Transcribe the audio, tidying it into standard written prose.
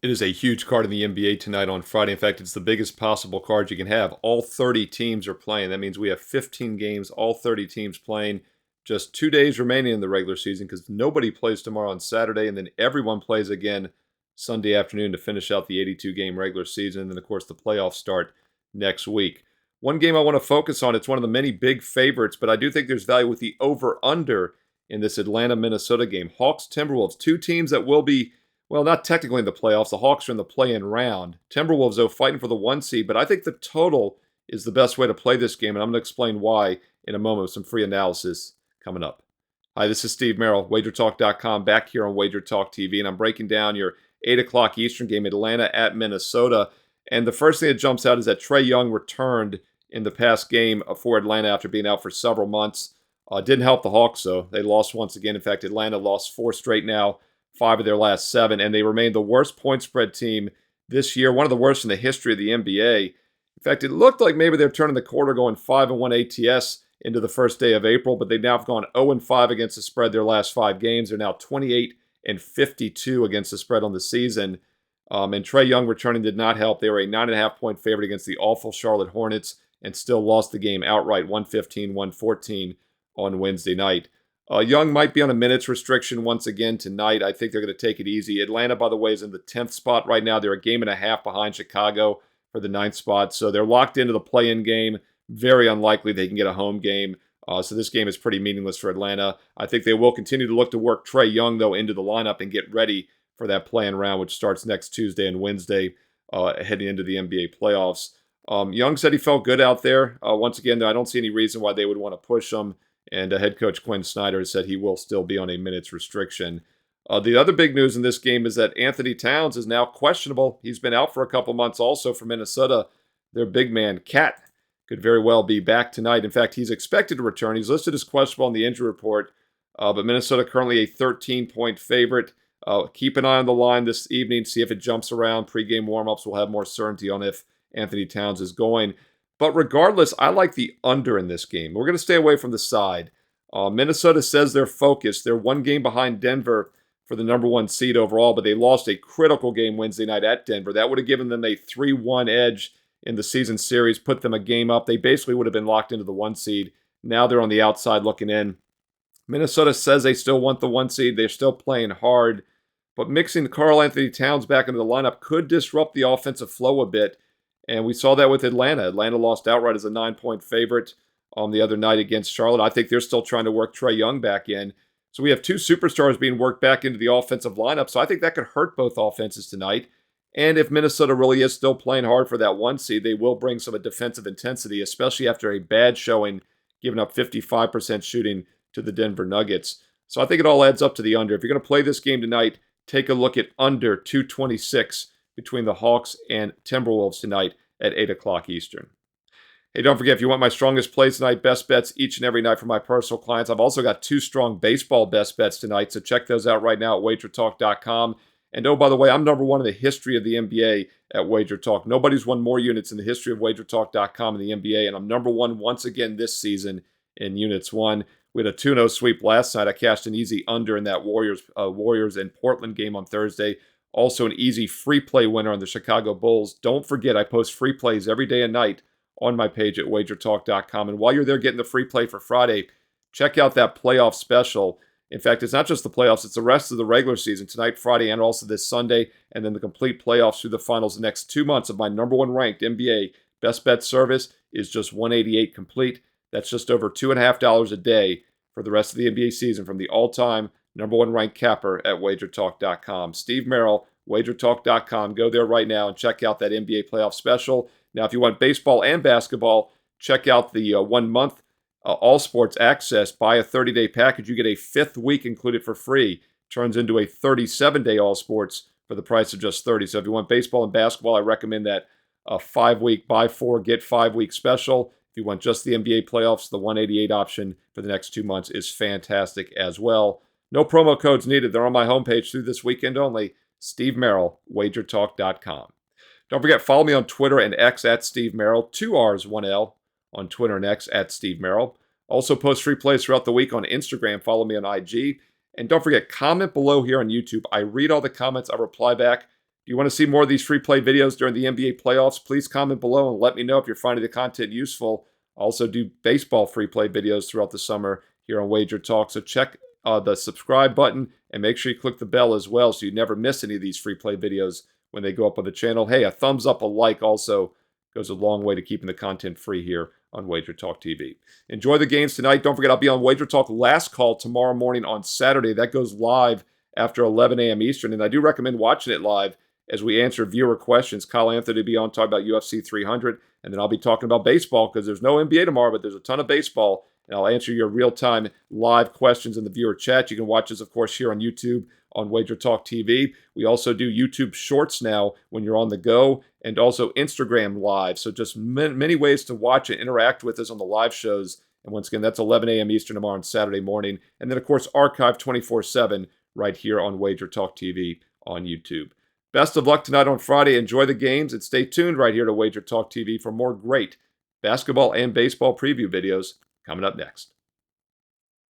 It is a huge card in the NBA tonight on Friday. In fact, it's the biggest possible card you can have. All 30 teams are playing. That means we have 15 games, all 30 teams playing. Just 2 days remaining in the regular season because nobody plays tomorrow on Saturday, and then everyone plays again Sunday afternoon to finish out the 82-game regular season. And then, of course, the playoffs start next week. One game I want to focus on, it's one of the many big favorites, but I do think there's value with the over-under in this Atlanta-Minnesota game. Hawks-Timberwolves, two teams that will be, well, not technically in the playoffs. The Hawks are in the play-in round. Timberwolves, though, fighting for the 1 seed, but I think the total is the best way to play this game, and I'm going to explain why in a moment with some free analysis coming up. Hi, this is Steve Merrill, WagerTalk.com, back here on Wager Talk TV, and I'm breaking down your 8 o'clock Eastern game, Atlanta at Minnesota. And the first thing that jumps out is that Trae Young returned in the past game for Atlanta after being out for several months. Didn't help the Hawks, though. They lost once again. In fact, Atlanta lost 4 straight now, 5 of their last 7, and they remain the worst point spread team this year, one of the worst in the history of the NBA. In fact, it looked like maybe they're turning the corner, going 5-1 ATS into the first day of April, but they've now gone 0-5 against the spread their last 5 games. They're now 28-52 against the spread on the season. And Trae Young returning did not help. They were a 9.5-point favorite against the awful Charlotte Hornets and still lost the game outright, 115-114 on Wednesday night. Young might be on a minutes restriction once again tonight. I think they're going to take it easy. Atlanta, by the way, is in the 10th spot right now. They're a game and a half behind Chicago for the 9th spot. So they're locked into the play-in game. Very unlikely they can get a home game. So this game is pretty meaningless for Atlanta. I think they will continue to look to work Trae Young, though, into the lineup and get ready for that play-in round, which starts next Tuesday and Wednesday, heading into the NBA playoffs. Young said he felt good out there. Once again, though, I don't see any reason why they would want to push him. And head coach Quinn Snyder has said he will still be on a minutes restriction. The other big news in this game is that Anthony Towns is now questionable. He's been out for a couple months also for Minnesota. Their big man, Cat, could very well be back tonight. In fact, he's expected to return. He's listed as questionable on the injury report, but Minnesota currently a 13-point favorite. Keep an eye on the line this evening, see if it jumps around. Pre-game warm-ups will have more certainty on if Anthony Towns is going. But regardless, I like the under in this game. We're going to stay away from the side. Minnesota says they're focused. They're 1 game behind Denver for the number 1 seed overall, but they lost a critical game Wednesday night at Denver. That would have given them a 3-1 edge in the season series, put them a game up. They basically would have been locked into the 1 seed. Now they're on the outside looking in. Minnesota says they still want the 1 seed. They're still playing hard. But mixing Karl Anthony Towns back into the lineup could disrupt the offensive flow a bit. And we saw that with Atlanta. Atlanta lost outright as a 9-point favorite the other night against Charlotte. I think they're still trying to work Trae Young back in. So we have 2 superstars being worked back into the offensive lineup. So I think that could hurt both offenses tonight. And if Minnesota really is still playing hard for that 1 seed, they will bring some defensive intensity, especially after a bad showing, giving up 55% shooting to the Denver Nuggets. So I think it all adds up to the under. If you're going to play this game tonight, take a look at under 226 between the Hawks and Timberwolves tonight at 8 o'clock Eastern. Hey, don't forget, if you want my strongest plays tonight, best bets each and every night for my personal clients, I've also got 2 strong baseball best bets tonight, so check those out right now at wagertalk.com. And oh, by the way, I'm number 1 in the history of the NBA at Wager Talk. Nobody's won more units in the history of wagertalk.com in the NBA, and I'm number 1 once again this season in units won. We had a 2-0 sweep last night. I cashed an easy under in that Warriors and Portland game on Thursday. Also an easy free play winner on the Chicago Bulls. Don't forget, I post free plays every day and night on my page at wagertalk.com. And while you're there getting the free play for Friday, check out that playoff special. In fact, it's not just the playoffs, it's the rest of the regular season, tonight, Friday, and also this Sunday, and then the complete playoffs through the finals. The next 2 months of my number 1 ranked NBA best bet service is just $188 complete. That's just over $2.50 a day for the rest of the NBA season from the all-time number 1 ranked capper at wagertalk.com. Steve Merrill, wagertalk.com. Go there right now and check out that NBA playoff special. Now, if you want baseball and basketball, check out the 1 month All Sports Access. Buy a 30-day package. You get a 5th week included for free. Turns into a 37-day All Sports for the price of just $30. So if you want baseball and basketball, I recommend that 5-week buy 4, get 5-week special. If you want just the NBA playoffs, the $188 option for the next 2 months is fantastic as well. No promo codes needed. They're on my homepage through this weekend only. Steve Merrill, wagertalk.com. Don't forget, follow me on Twitter and X at Steve Merrill. 2 R's, 1 L on Twitter and X at Steve Merrill. Also post free plays throughout the week on Instagram. Follow me on IG. And don't forget, comment below here on YouTube. I read all the comments. I reply back. Do you want to see more of these free play videos during the NBA playoffs? Please comment below and let me know if you're finding the content useful. I also do baseball free play videos throughout the summer here on Wager Talk. So check the subscribe button and make sure you click the bell as well so you never miss any of these free play videos when they go up on the channel. Hey, a thumbs up, a like also goes a long way to keeping the content free here on Wager Talk TV. Enjoy the games tonight. Don't forget, I'll be on Wager Talk Last Call tomorrow morning on Saturday. That goes live after 11 a.m. Eastern, and I do recommend watching it live as we answer viewer questions. Kyle Anthony will be on talking about UFC 300, and then I'll be talking about baseball because there's no NBA tomorrow, but there's a ton of baseball, and I'll answer your real-time live questions in the viewer chat. You can watch us, of course, here on YouTube on Wager Talk TV. We also do YouTube Shorts now when you're on the go, and also Instagram Live. So just many ways to watch and interact with us on the live shows. And once again, that's 11 a.m. Eastern tomorrow on Saturday morning. And then, of course, archived 24/7 right here on Wager Talk TV on YouTube. Best of luck tonight on Friday. Enjoy the games and stay tuned right here to Wager Talk TV for more great basketball and baseball preview videos coming up next.